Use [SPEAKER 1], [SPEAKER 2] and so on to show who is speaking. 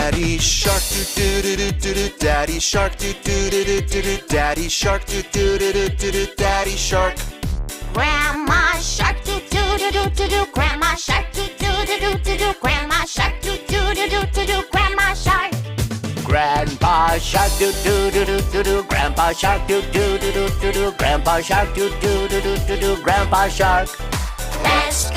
[SPEAKER 1] Daddy shark doo doo doo doo doo. Daddy shark doo doo doo doo doo doo. Daddy shark doo doo doo doo doo doo. Daddy shark.
[SPEAKER 2] Grandma shark doo doo doo doo doo doo. Grandma shark doo doo doo doo doo doo. Grandma shark doo doo doo doo doo doo. Grandma shark.
[SPEAKER 3] Grandpa shark doo doo doo doo doo doo. Grandpa shark doo doo doo doo doo doo. Grandpa shark doo doo doo doo doo doo. Grandpa shark.
[SPEAKER 2] Let's go.